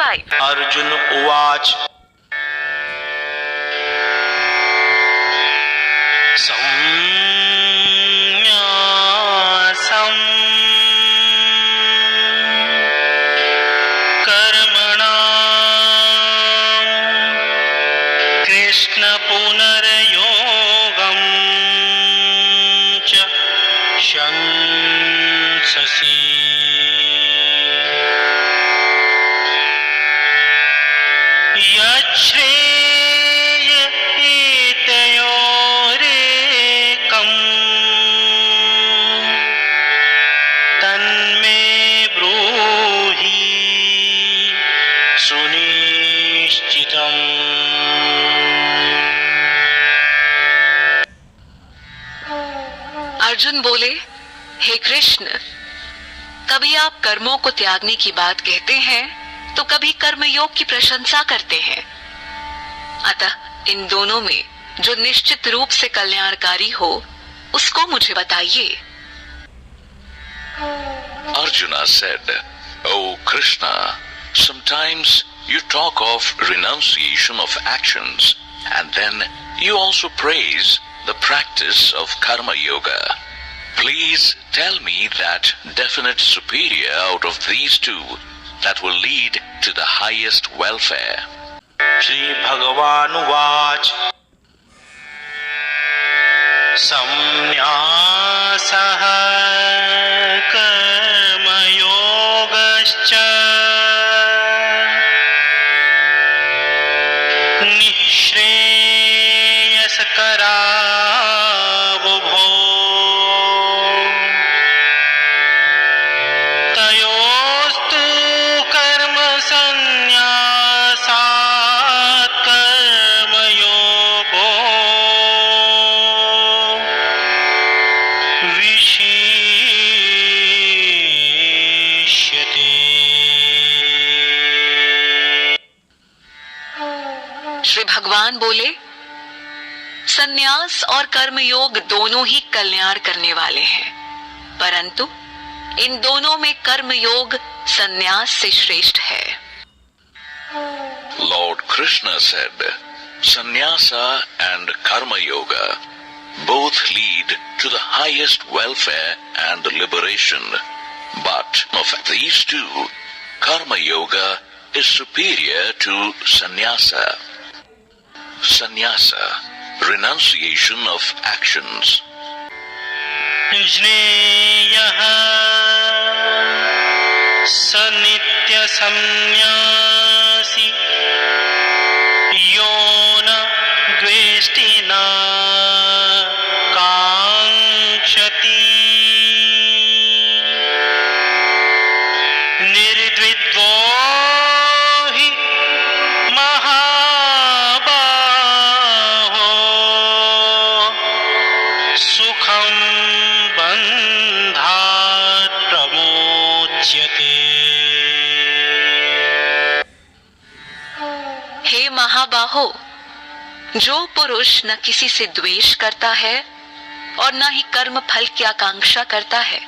5. अर्जुन उवाच संन्यासम् कर्मणां कृष्ण पुनर्योगं च शंससि। यच्छ्रेय एतयोरेकम् तन्मे ब्रूहि सुनिश्चितम्। अर्जुन बोले, हे कृष्ण, कभी आप कर्मों को त्यागने की बात कहते हैं तो कभी कर्मयोग की प्रशंसा करते हैं। अतः इन दोनों में जो निश्चित रूप से कल्याणकारी हो उसको मुझे बताइए। Arjuna said, O Krishna, sometimes you talk of renunciation of actions and then you also praise the practice of karma yoga. Please tell me that definite superior out of these two that will lead to the highest welfare. Shri भगवानुवाच संन्यासः कर्मयोगश्च निःश्रेयसकरावुभो तयोस्तु कर्म संन्यासात् कर्मयोगो विशिष्यते। श्री भगवान बोले, संन्यास और कर्मयोग दोनों ही कल्याण करने वाले हैं, परंतु इन दोनों में कर्मयोग संन्यास से श्रेष्ठ है। Lord Krishna said, Sannyasa and Karma Yoga both lead to the highest welfare and liberation. But of these two, Karma Yoga is superior to Sannyasa. Sannyasa, renunciation of actions. ज्ञेयः स नित्यसंन्यासी यो न द्वेष्टि न काङ्क्षति। निर्द्विद्वो हि महाबाहो सुखं बन्धात् प्रमोच्यते। हे महाबाहो, जो पुरुष न किसी से द्वेष करता है और न ही कर्म फल की आकांक्षा करता है,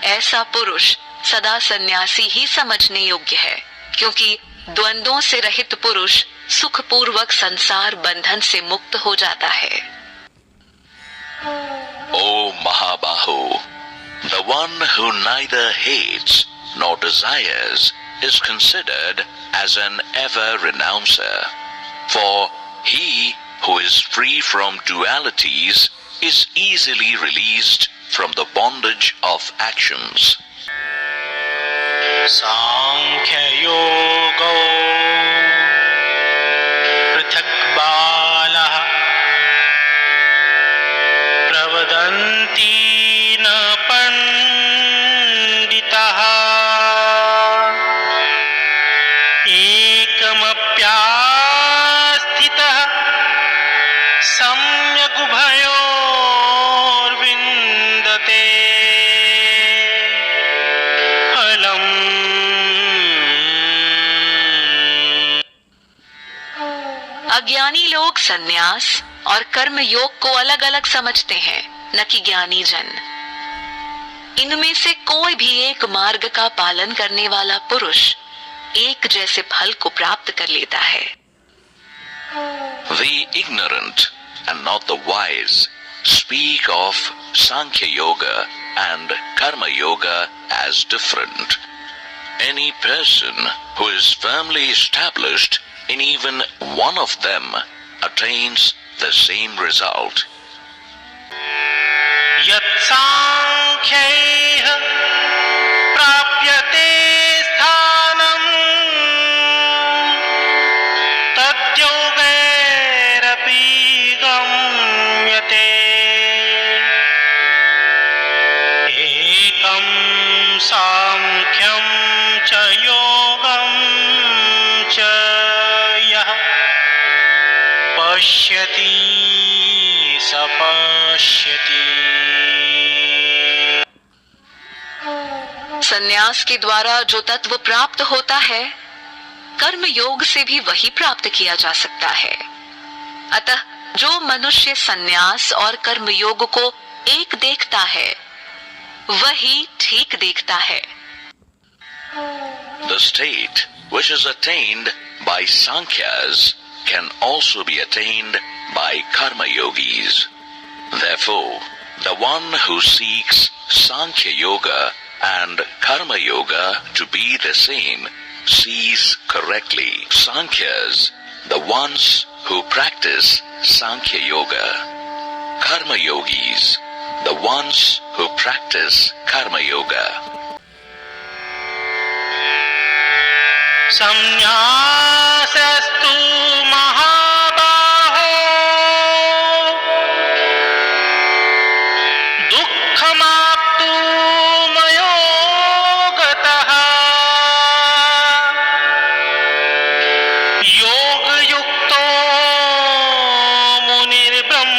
ऐसा पुरुष सदा सन्यासी ही समझने योग्य है, क्योंकि द्वंद्वों से रहित पुरुष सुखपूर्वक संसार बंधन से मुक्त हो जाता है। O Mahabaho, the one who neither hates nor desires is considered as an ever-renouncer. For he who is free from dualities is easily released from the bondage of actions. सांख्ययोगो पृथक् बालः प्रवदन्ति न पण्डितः एकमप्यास्थितः सम्यक् उभयोर्विन्दते फलम्। अज्ञानी लोग संन्यास और कर्म योग को अलग अलग समझते हैं, न कि ज्ञानी जन। इनमें से कोई भी एक मार्ग का पालन करने वाला पुरुष एक जैसे फल को प्राप्त कर लेता है। The ignorant and not the wise speak of Sankhya Yoga and Karma Yoga as different. Any person who is firmly established in even one of them attains the same result. यत् सांख्यैः प्राप्यते स्थानम् तद्योगैरपि गम्यते एकं सांख्यं च योगं च यः पश्यति स पश्यति। संन्यास के द्वारा जो तत्व प्राप्त होता है, कर्म योग से भी वही प्राप्त किया जा सकता है। अतः जो मनुष्य संन्यास और कर्म योग को एक देखता है, वही ठीक देखता है। The state which is attained by Sankhyas can also be attained by Karma Yogis. Therefore, the one who seeks Sankhya Yoga and Karma Yoga to be the same sees correctly. Sankhyas, the ones who practice Sankhya Yoga. Karma Yogis, the ones who practice Karma Yoga. संन्यासस्तु महाबाहो दुःखमाप्तु मयो गतः योगयुक्तो मुनिर्ब्रह्म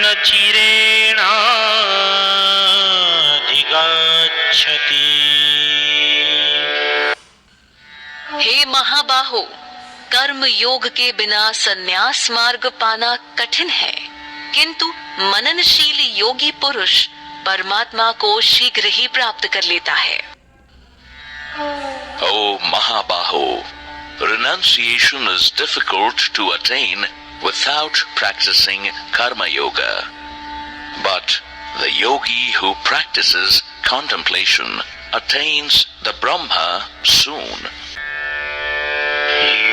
न चिरेणाधिगच्छति। हे महाबाहो, कर्म योग के बिना संन्यास मार्ग पाना कठिन है, किंतु मननशील योगी पुरुष परमात्मा को शीघ्र ही प्राप्त कर लेता है। O Mahabaho, renunciation is difficult to attain without practicing Karma Yoga. But the yogi who practices contemplation attains the Brahma soon.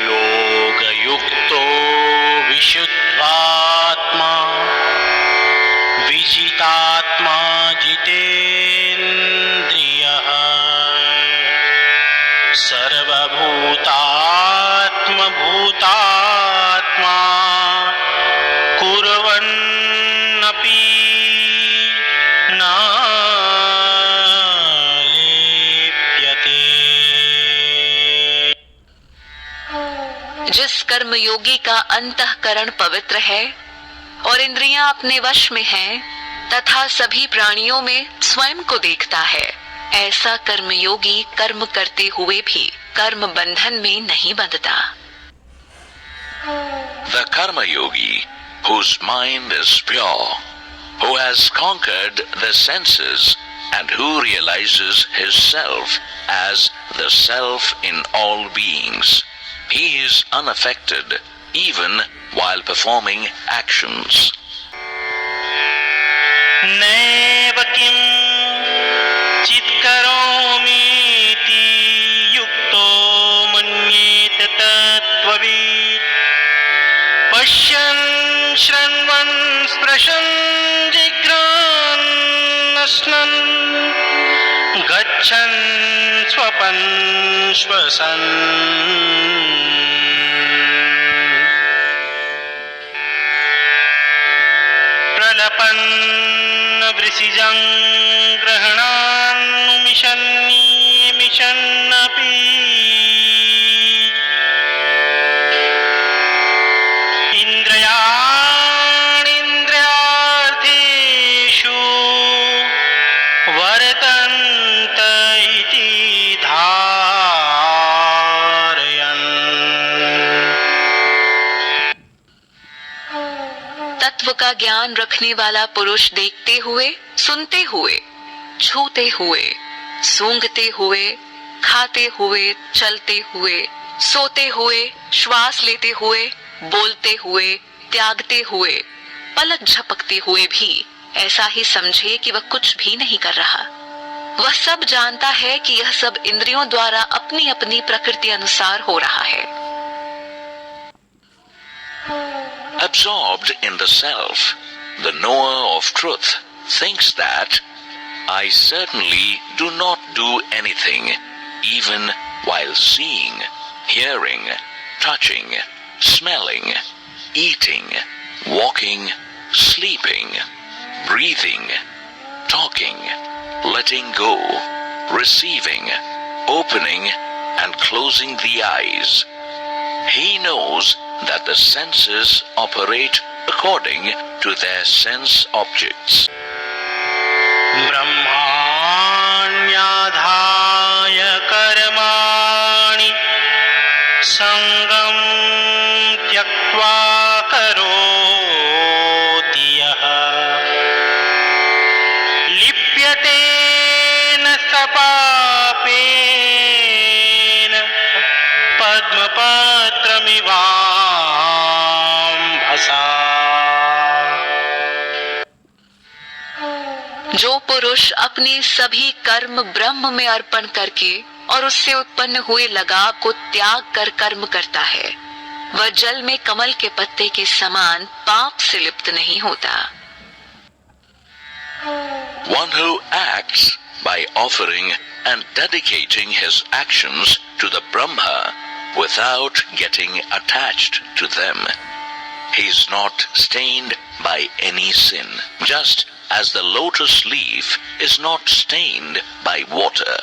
योगयुक्तो विशुद्धात्मा विजितात्मा जितेन्द्रियः सर्वभूतात्मभूतात्मा कुर्वन्नपि न लिप्यते। जिस कर्म योगी का अंतःकरण पवित्र है और इंद्रियां अपने वश में हैं, तथा सभी प्राणियों में स्वयं को देखता है, ऐसा कर्म योगी कर्म करते हुए भी कर्म बंधन में नहीं बंधता। The Karma Yogi, whose mind is pure, who has conquered the senses and who realizes his self as the self in all beings, he is unaffected even while performing actions. नैव किञ्चित् करोमीति युक्तो मन्येत तत्त्ववित् पश्यन् शृण्वन् स्पृशन् जिघ्रान् अश्नन् गच्छन् स्वपन् श्वसन् प्रलपन् वृषिजं ग्रहणान्मिषन्नपि इन्द्रियाणीन्द्रियार्थेषु वर्तन्त इति धारयन्। तत्व का ज्ञान रखने वाला पुरुष देखते हुए, सुनते हुए, छूते हुए, सूंघते हुए, खाते हुए, चलते हुए, सोते हुए, श्वास लेते हुए, बोलते हुए, त्यागते हुए, पलक झपकते हुए भी ऐसा ही समझे कि वह कुछ भी नहीं कर रहा। वह सब जानता है कि यह सब इंद्रियों द्वारा अपनी अपनी प्रकृति अनुसार हो रहा है। Absorbed in the self, the knower of truth thinks that I certainly do not do anything, even while seeing, hearing, touching, smelling, eating, walking, sleeping, breathing, talking, letting go, receiving, opening and closing the eyes. He knows that the senses operate according to their sense objects. ब्रह्माण्याधाय कर्माणि संगं त्यक्त्वा करोति यः लिप्यते न स पापेन पद्मपत्रमिवाम्भसा। जो पुरुष अपने सभी कर्म ब्रह्म में अर्पण करके और उससे उत्पन्न हुए लगाव को त्याग कर कर्म करता है, वह जल में कमल के पत्ते के समान पाप से लिप्त नहीं होता। One who acts by offering and dedicating his actions to the Brahma without getting attached to them, he is not stained by any sin, just as the lotus leaf is not stained by water.